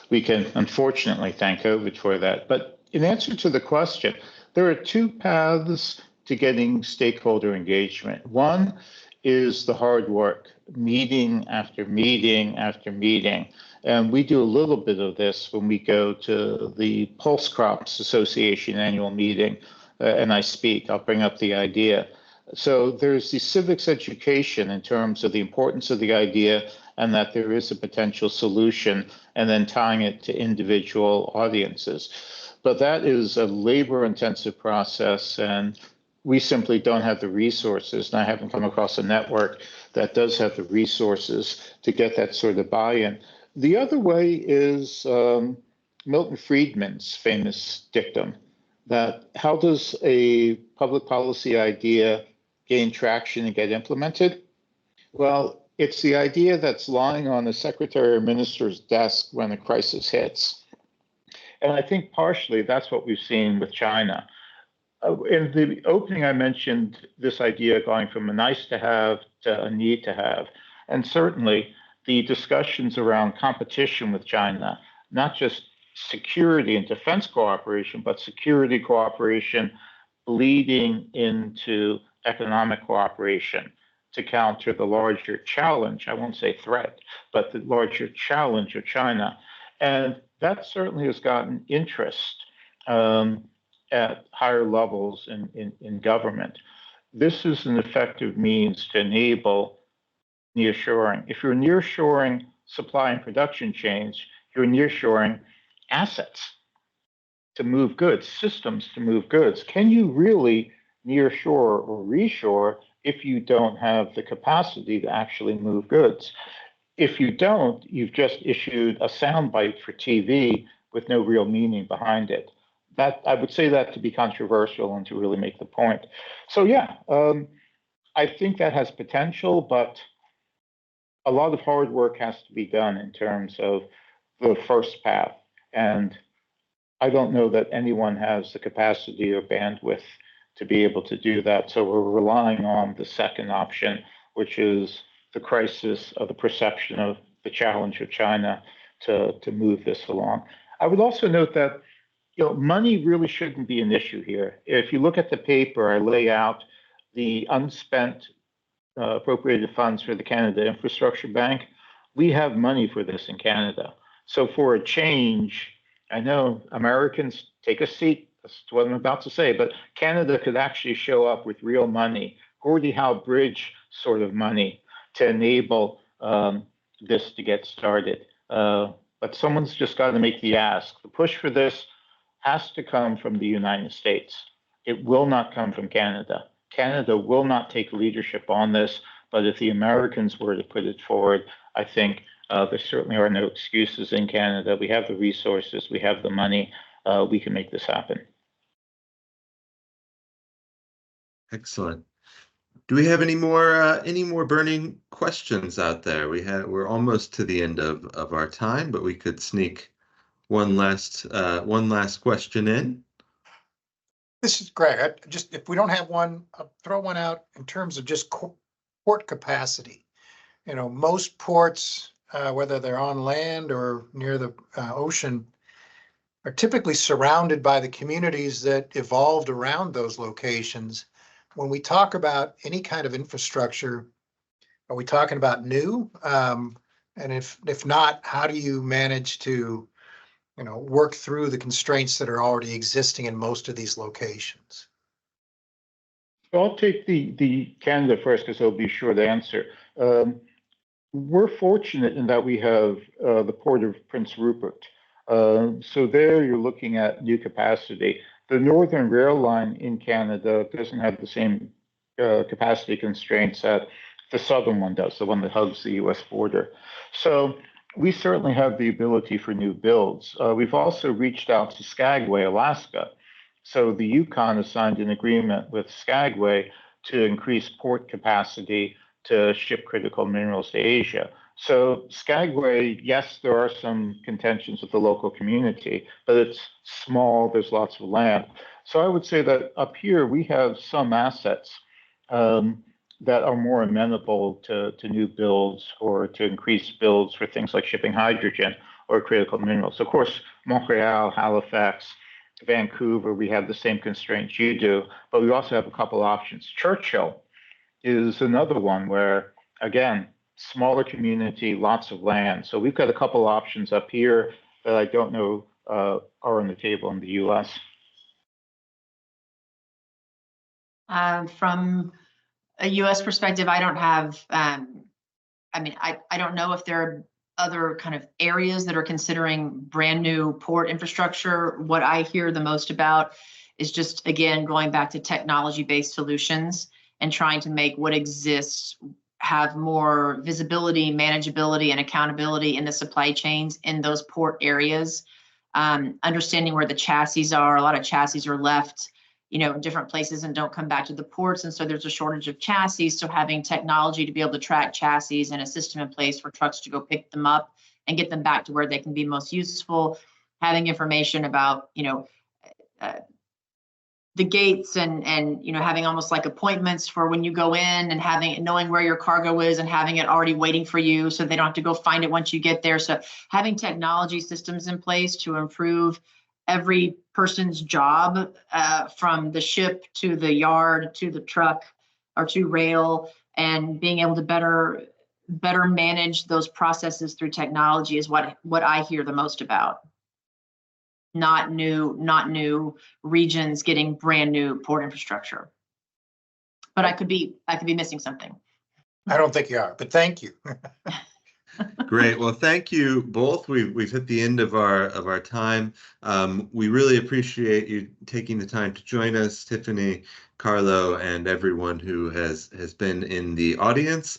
we can unfortunately thank COVID for that. But in answer to the question, there are two paths to getting stakeholder engagement. One is the hard work, meeting after meeting after meeting. And we do a little bit of this when we go to the Pulse Crops Association annual meeting and I speak. I'll bring up the idea. So there's the civics education in terms of the importance of the idea and that there is a potential solution, and then tying it to individual audiences. But that is a labor-intensive process, and we simply don't have the resources, and I haven't come across a network that does have the resources to get that sort of buy-in. The other way is Milton Friedman's famous dictum, that how does a public policy idea gain traction and get implemented? Well, it's the idea that's lying on the secretary or minister's desk when a crisis hits. And I think partially that's what we've seen with China. In the opening, I mentioned this idea going from a nice to have to a need to have. And certainly the discussions around competition with China, not just security and defense cooperation, but security cooperation bleeding into economic cooperation to counter the larger challenge, I won't say threat, but the larger challenge of China. And that certainly has gotten interest at higher levels in government. This is an effective means to enable nearshoring. If you're nearshoring supply and production chains, you're nearshoring assets to move goods, systems to move goods. Can you really nearshore or reshore if you don't have the capacity to actually move goods? If you don't, you've just issued a soundbite for TV with no real meaning behind it. That I would say that to be controversial and to really make the point. So yeah, I think that has potential, but a lot of hard work has to be done in terms of the first path. And I don't know that anyone has the capacity or bandwidth to be able to do that. So we're relying on the second option, which is the crisis of the perception of the challenge of China to move this along. I would also note that money really shouldn't be an issue here. If you look at the paper, I lay out the unspent appropriated funds for the Canada Infrastructure Bank. We have money for this in Canada. So for a change, I know Americans take a seat. That's what I'm about to say, but Canada could actually show up with real money, Gordie Howe Bridge sort of money to enable this to get started. But someone's just got to make the ask. The push for this has to come from the United States. It will not come from Canada. Canada will not take leadership on this, but if the Americans were to put it forward, I think there certainly are no excuses in Canada. We have the resources, we have the money, we can make this happen. Excellent. Do we have any more burning questions out there? We're almost to the end of our time, but we could sneak one last question in. This is Greg. If we don't have one, I'll throw one out in terms of just port capacity. Most ports, whether they're on land or near the ocean, are typically surrounded by the communities that evolved around those locations. When we talk about any kind of infrastructure, are we talking about new? And if not, how do you manage to work through the constraints that are already existing in most of these locations? I'll take the Canada first because it'll be a short answer. We're fortunate in that we have the Port of Prince Rupert. So there you're looking at new capacity. The Northern Rail Line in Canada doesn't have the same capacity constraints that the Southern one does, the one that hugs the US border. So we certainly have the ability for new builds. We've also reached out to Skagway, Alaska. So the Yukon has signed an agreement with Skagway to increase port capacity to ship critical minerals to Asia. So Skagway, yes, there are some contentions with the local community, but it's small, there's lots of land. So I would say that up here we have some assets that are more amenable to new builds or to increase builds for things like shipping hydrogen or critical minerals. Of course, Montreal, Halifax, Vancouver, we have the same constraints you do, but we also have a couple options. Churchill is another one where, again, smaller community, lots of land. So we've got a couple options up here that I don't know are on the table in the US. From a US perspective, I don't have, I don't know if there are other kind of areas that are considering brand new port infrastructure. What I hear the most about is just, again, going back to technology-based solutions and trying to make what exists have more visibility, manageability, and accountability in the supply chains in those port areas. Understanding where the chassis are. A lot of chassis are left in different places and don't come back to the ports. And so there's a shortage of chassis. So having technology to be able to track chassis and a system in place for trucks to go pick them up and get them back to where they can be most useful, having information about, the gates and having almost like appointments for when you go in and knowing where your cargo is and having it already waiting for you so they don't have to go find it once you get there. So having technology systems in place to improve every person's job, from the ship to the yard to the truck or to rail, and being able to better manage those processes through technology is what I hear the most about. Not new regions getting brand new port infrastructure. But I could be missing something. I don't think you are, but thank you. Great. Well, thank you both. We've hit the end of our time. We really appreciate you taking the time to join us, Tiffany, Carlo, and everyone who has been in the audience.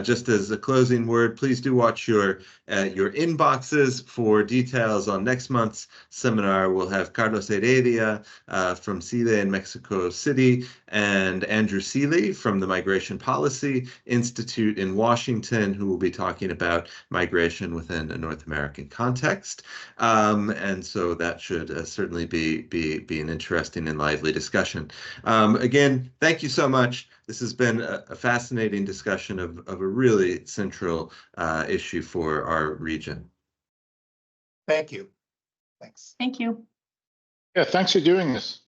Just as a closing word, please do watch your inboxes for details on next month's seminar. We'll have Carlos Heredia from CIDE in Mexico City and Andrew Seeley from the Migration Policy Institute in Washington, who will be talking about migration within a North American context. And so that should certainly be an interesting and lively discussion. Again, thank you so much. This has been a fascinating discussion of a really central issue for our region. Thank you. Thanks. Thank you. Yeah, thanks for doing this.